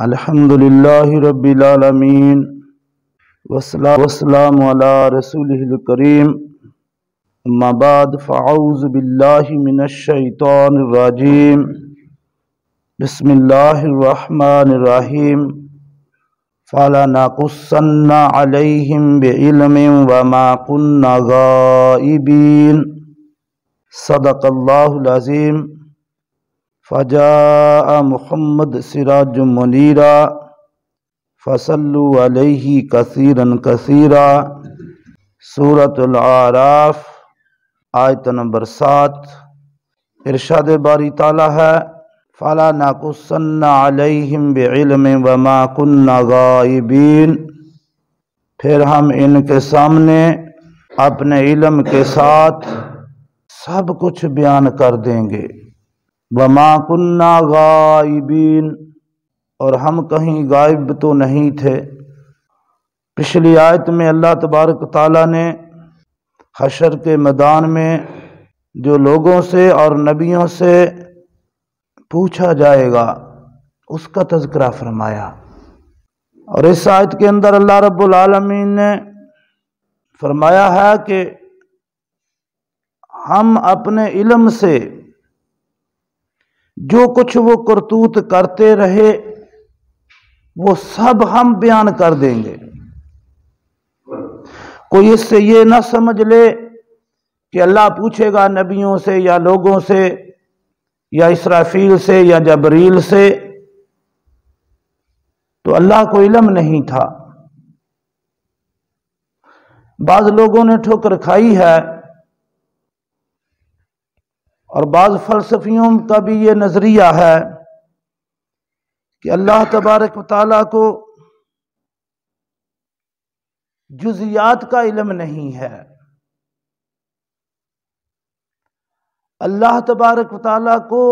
الحمدللہ رب العالمین والسلام علی رسولہ الکریم اما بعد فاعوذ باللہ من الشیطان الرجیم بسم اللہ الرحمن الرحیم فَلَنَقُصَّنَّ عَلَيْهِمْ بِعِلْمٍ وَمَا كُنَّا غَائِبِينَ صدق اللہ العظیم فجاء محمد سراج منیرا فصلوا علیہ کثیرا کثیرا سورۃ الاعراف آیت نمبر 7۔ ارشاد باری تعالیٰ ہے فَلَنَقُصَّنَّ عَلَيْهِمْ بِعِلْمٍ وَمَا كُنَّا غَائِبِينَ، پھر ہم ان کے سامنے اپنے علم کے ساتھ سب کچھ بیان کر دیں گے۔ وَمَا كُنَّا غَائِبِينَ، اور ہم کہیں غائب تو نہیں تھے۔ پچھلی آیت میں اللہ تبارک تعالیٰ نے حشر کے میدان میں جو لوگوں سے اور نبیوں سے پوچھا جائے گا اس کا تذکرہ فرمایا، اور اس آیت کے اندر اللہ رب العالمین نے فرمایا ہے کہ ہم اپنے علم سے جو کچھ وہ کرتوت کرتے رہے وہ سب ہم بیان کر دیں گے۔ کوئی اس سے یہ نہ سمجھ لے کہ اللہ پوچھے گا نبیوں سے یا لوگوں سے یا اسرافیل سے یا جبریل سے، تو اللہ کو علم نہیں تھا۔ بعض لوگوں نے ٹھوکر کھائی ہے، اور بعض فلسفیوں کا بھی یہ نظریہ ہے کہ اللہ تبارک و تعالیٰ کو جزیات کا علم نہیں ہے۔ اللہ تبارک و تعالیٰ کو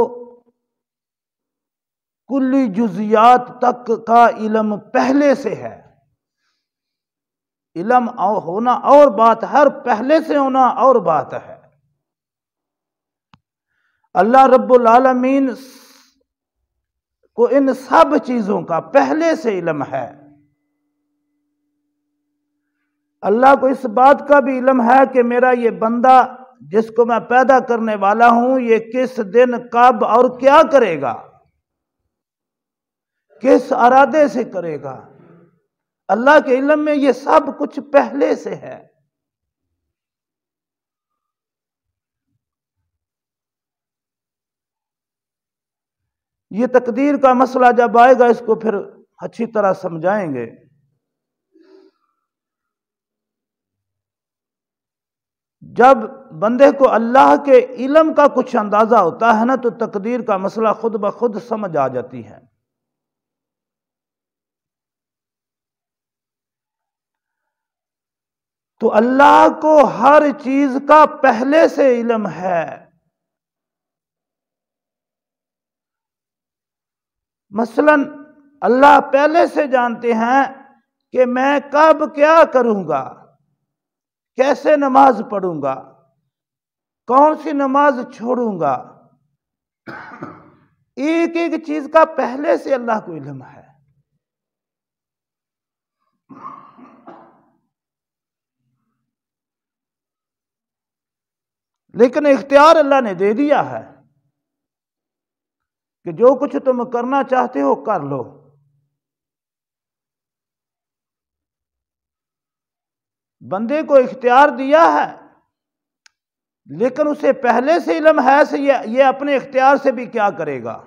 کلی جزیات تک کا علم پہلے سے ہے۔ علم ہونا اور بات، ہر پہلے سے ہونا اور بات ہے۔ اللہ رب العالمین کو ان سب چیزوں کا پہلے سے علم ہے۔ اللہ کو اس بات کا بھی علم ہے کہ میرا یہ بندہ جس کو میں پیدا کرنے والا ہوں یہ کس دن کب اور کیا کرے گا، کس ارادے سے کرے گا۔ اللہ کے علم میں یہ سب کچھ پہلے سے ہے۔ یہ تقدیر کا مسئلہ جب آئے گا اس کو پھر اچھی طرح سمجھائیں گے۔ جب بندے کو اللہ کے علم کا کچھ اندازہ ہوتا ہے نا تو تقدیر کا مسئلہ خود بخود سمجھ آ جاتی ہے۔ تو اللہ کو ہر چیز کا پہلے سے علم ہے۔ مثلا اللہ پہلے سے جانتے ہیں کہ میں کب کیا کروں گا، کیسے نماز پڑھوں گا، کون سی نماز چھوڑوں گا۔ ایک ایک چیز کا پہلے سے اللہ کو علم ہے۔ لیکن اختیار اللہ نے دے دیا ہے کہ جو کچھ تم کرنا چاہتے ہو کر لو۔ بندے کو اختیار دیا ہے، لیکن اسے پہلے سے علم ہے سے یہ اپنے اختیار سے بھی کیا کرے گا،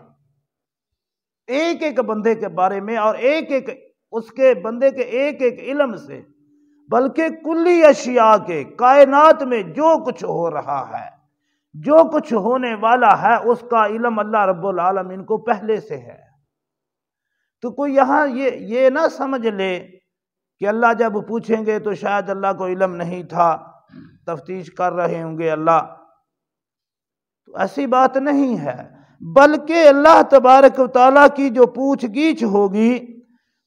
ایک ایک بندے کے بارے میں، اور ایک ایک اس کے بندے کے ایک ایک علم سے، بلکہ کلی اشیاء کے، کائنات میں جو کچھ ہو رہا ہے، جو کچھ ہونے والا ہے، اس کا علم اللہ رب العالمین کو پہلے سے ہے۔ تو کوئی یہاں یہ نہ سمجھ لے کہ اللہ جب پوچھیں گے تو شاید اللہ کو علم نہیں تھا، تفتیش کر رہے ہوں گے اللہ، تو ایسی بات نہیں ہے۔ بلکہ اللہ تبارک و تعالیٰ کی جو پوچھ گیچھ ہوگی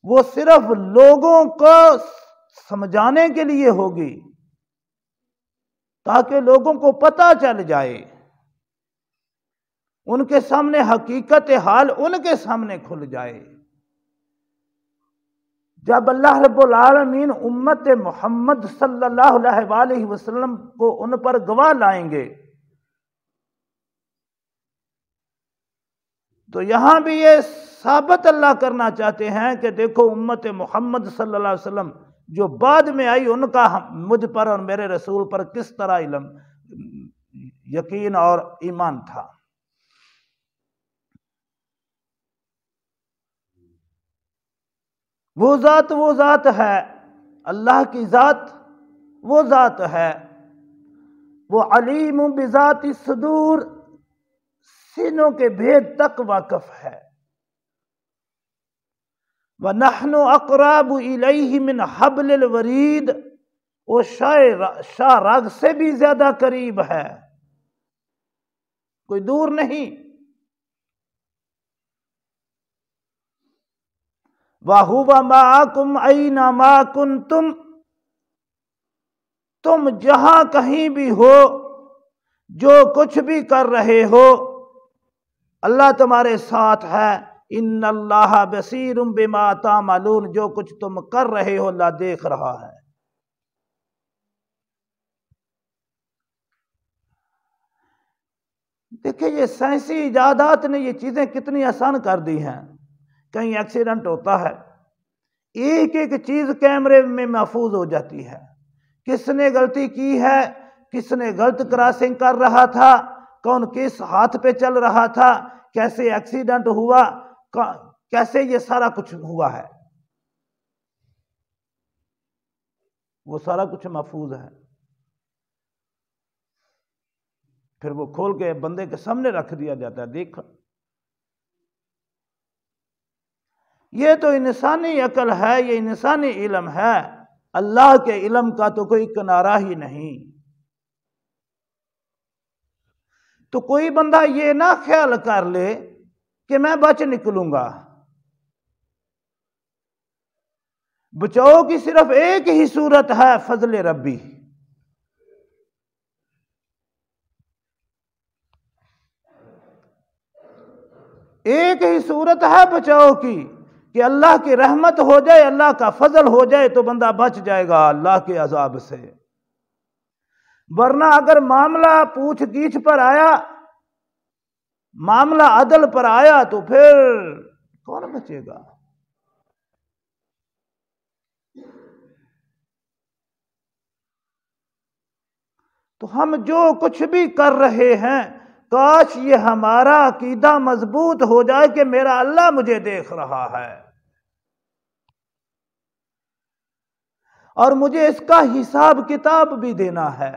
وہ صرف لوگوں کو سمجھانے کے لیے ہوگی، تاکہ لوگوں کو پتہ چل جائے، ان کے سامنے حقیقت حال ان کے سامنے کھل جائے۔ جب اللہ رب العالمین امت محمد صلی اللہ علیہ وآلہ وسلم کو ان پر گواہ لائیں گے، تو یہاں بھی یہ ثابت اللہ کرنا چاہتے ہیں کہ دیکھو امت محمد صلی اللہ علیہ وسلم جو بعد میں آئی، ان کا مجھ پر اور میرے رسول پر کس طرح علم، یقین اور ایمان تھا۔ وہ ذات ہے، اللہ کی ذات وہ ذات ہے، وہ علیم بذات الصدور، سینوں کے بھید تک واقف ہے۔ وَنَحْنُ أَقْرَبُ إِلَيْهِ مِنْ حَبْلِ الْوَرِيدِ، وہ شاہ راگ سے بھی زیادہ قریب ہے، کوئی دور نہیں۔ وَهُوَ مَعَكُمْ أَيْنَمَا كُنْتُمْ، تم جہاں کہیں بھی ہو، جو کچھ بھی کر رہے ہو، اللہ تمہارے ساتھ ہے۔ ان اللہ بصیر بما تعملون، جو کچھ تم کر رہے ہو اللہ دیکھ رہا ہے۔ دیکھیں یہ سائنسی ایجادات نے یہ چیزیں کتنی آسان کر دی ہیں۔ کہیں ایکسیڈنٹ ہوتا ہے، ایک ایک چیز کیمرے میں محفوظ ہو جاتی ہے، کس نے غلطی کی ہے، کس نے غلط کراسنگ کر رہا تھا، کون کس ہاتھ پہ چل رہا تھا، کیسے ایکسیڈنٹ ہوا، کیسے یہ سارا کچھ ہوا ہے، وہ سارا کچھ محفوظ ہے۔ پھر وہ کھول کے بندے کے سامنے رکھ دیا جاتا ہے، دیکھ۔ یہ تو انسانی عقل ہے، یہ انسانی علم ہے، اللہ کے علم کا تو کوئی کنارہ ہی نہیں۔ تو کوئی بندہ یہ نہ خیال کر لے کہ میں بچ نکلوں گا۔ بچاؤ کی صرف ایک ہی صورت ہے، فضل ربی۔ ایک ہی صورت ہے بچاؤ کی کہ اللہ کی رحمت ہو جائے، اللہ کا فضل ہو جائے تو بندہ بچ جائے گا اللہ کے عذاب سے۔ ورنہ اگر معاملہ پوچھ گیچھ پر آیا، معاملہ عدل پر آیا تو پھر کون بچے گا؟ تو ہم جو کچھ بھی کر رہے ہیں، کاش یہ ہمارا عقیدہ مضبوط ہو جائے کہ میرا اللہ مجھے دیکھ رہا ہے اور مجھے اس کا حساب کتاب بھی دینا ہے۔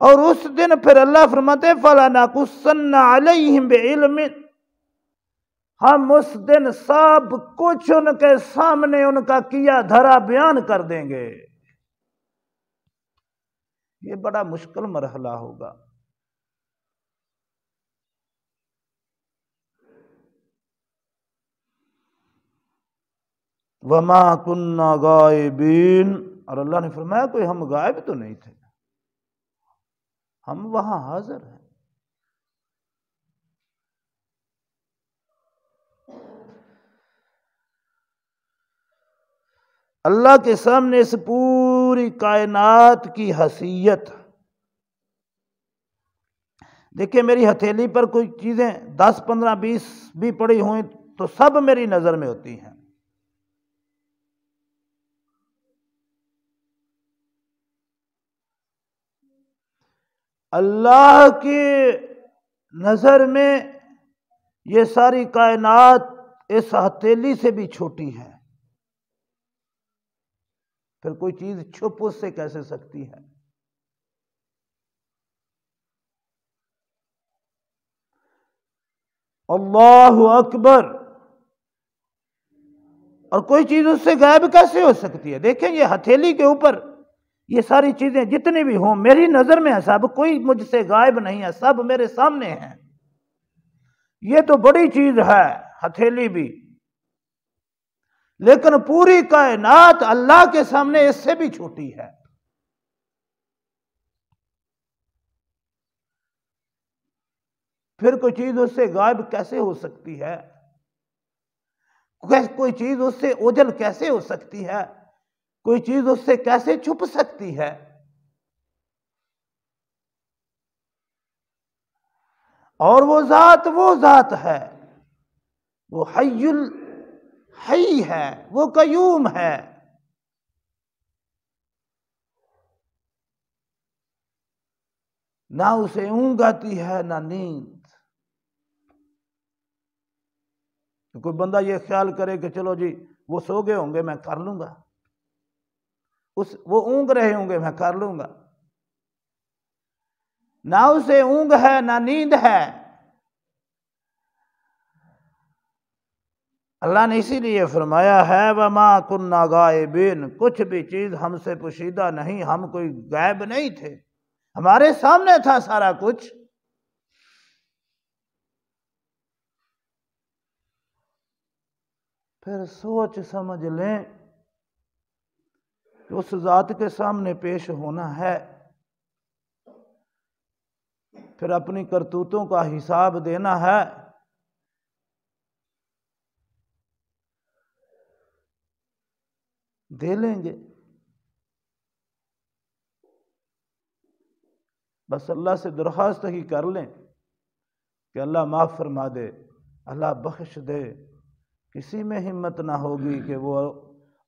اور اس دن پھر اللہ فرماتے فَلَنَقُصَّنَّ عَلَيْهِمْ بِعِلْمٍ، ہم اس دن سب کچھ ان کے سامنے ان کا کیا دھرا بیان کر دیں گے۔ یہ بڑا مشکل مرحلہ ہوگا۔ وَمَا كُنَّا غَائِبِينَ، اور اللہ نے فرمایا کوئی ہم غائب تو نہیں تھے، ہم وہاں حاضر ہیں۔ اللہ کے سامنے اس پوری کائنات کی حیثیت، دیکھیں میری ہتھیلی پر کوئی چیزیں 10 15 20 بھی پڑی ہوئیں تو سب میری نظر میں ہوتی ہیں۔ اللہ کی نظر میں یہ ساری کائنات اس ہتھیلی سے بھی چھوٹی ہے، پھر کوئی چیز چھپ اس سے کیسے سکتی ہے؟ اللہ اکبر، اور کوئی چیز اس سے غائب کیسے ہو سکتی ہے؟ دیکھیں یہ ہتھیلی کے اوپر یہ ساری چیزیں جتنی بھی ہوں میری نظر میں ہے، سب کوئی مجھ سے غائب نہیں ہے، سب میرے سامنے ہیں۔ یہ تو بڑی چیز ہے ہتھیلی بھی، لیکن پوری کائنات اللہ کے سامنے اس سے بھی چھوٹی ہے۔ پھر کوئی چیز اس سے غائب کیسے ہو سکتی ہے؟ کوئی چیز اس سے اوجھل کیسے ہو سکتی ہے؟ کوئی چیز اس سے کیسے چھپ سکتی ہے؟ اور وہ ذات ہے، وہ حی ہے، وہ قیوم ہے۔ نہ اسے اونگ آتی ہے نہ نیند۔ کوئی بندہ یہ خیال کرے کہ چلو جی وہ سو گئے ہوں گے میں کر لوں گا، وہ اونگ رہے ہوں گے میں کر لوں گا، نہ اسے اونگ ہے نہ نیند ہے۔ اللہ نے اسی لیے فرمایا ہے وَمَا كُنَّا غَائِبِينَ، کچھ بھی چیز ہم سے پوشیدہ نہیں، ہم کوئی غائب نہیں تھے، ہمارے سامنے تھا سارا کچھ۔ پھر سوچ سمجھ لیں کہ اس ذات کے سامنے پیش ہونا ہے، پھر اپنی کرتوتوں کا حساب دینا ہے۔ دے لیں گے، بس اللہ سے درخواست ہی کر لیں کہ اللہ معاف فرما دے، اللہ بخش دے۔ کسی میں ہمت نہ ہوگی کہ وہ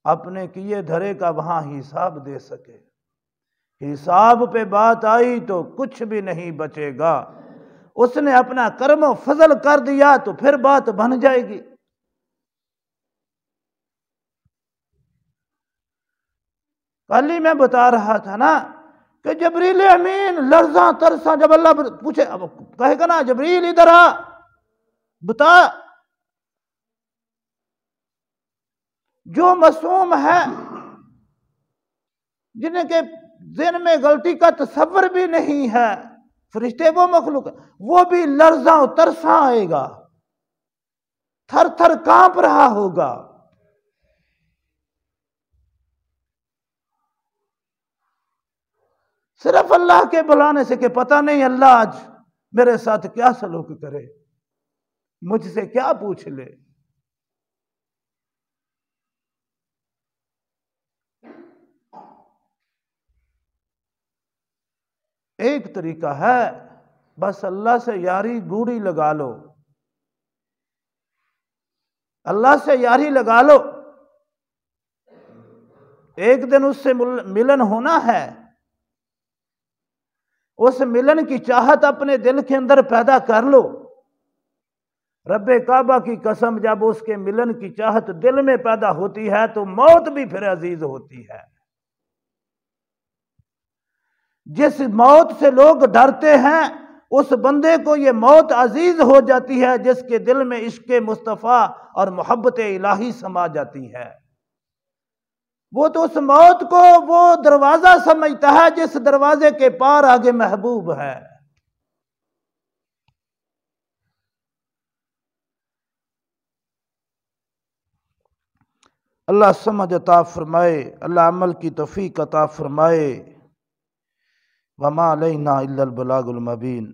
اپنے کیے دھرے کا وہاں حساب دے سکے۔ حساب پہ بات آئی تو کچھ بھی نہیں بچے گا۔ اس نے اپنا کرم و فضل کر دیا تو پھر بات بن جائے گی۔ کل ہی میں بتا رہا تھا نا کہ جبریل امین لرزاں ترساں، جب اللہ پوچھے اب کہے گا نا جبریل ادھر آ بتا، جو معصوم ہے جن کے ذہن میں غلطی کا تصور بھی نہیں ہے، فرشتے وہ مخلوق وہ بھی لرزاں ترساں آئے گا، تھر تھر کانپ رہا ہوگا۔ صرف اللہ کے بلانے سے کہ پتہ نہیں اللہ آج میرے ساتھ کیا سلوک کرے، مجھ سے کیا پوچھ لے۔ ایک طریقہ ہے، بس اللہ سے یاری گوڑی لگا لو، اللہ سے یاری لگا لو۔ ایک دن اس سے ملن ہونا ہے، اس ملن کی چاہت اپنے دل کے اندر پیدا کر لو۔ رب کعبہ کی قسم، جب اس کے ملن کی چاہت دل میں پیدا ہوتی ہے تو موت بھی پھر عزیز ہوتی ہے۔ جس موت سے لوگ ڈرتے ہیں اس بندے کو یہ موت عزیز ہو جاتی ہے جس کے دل میں عشق مصطفیٰ اور محبت الہی سما جاتی ہے۔ وہ تو اس موت کو وہ دروازہ سمجھتا ہے جس دروازے کے پار آگے محبوب ہے۔ اللہ سمجھ عطا فرمائے، اللہ عمل کی توفیق عطا فرمائے۔ وما علینا الا البلاغ المبین۔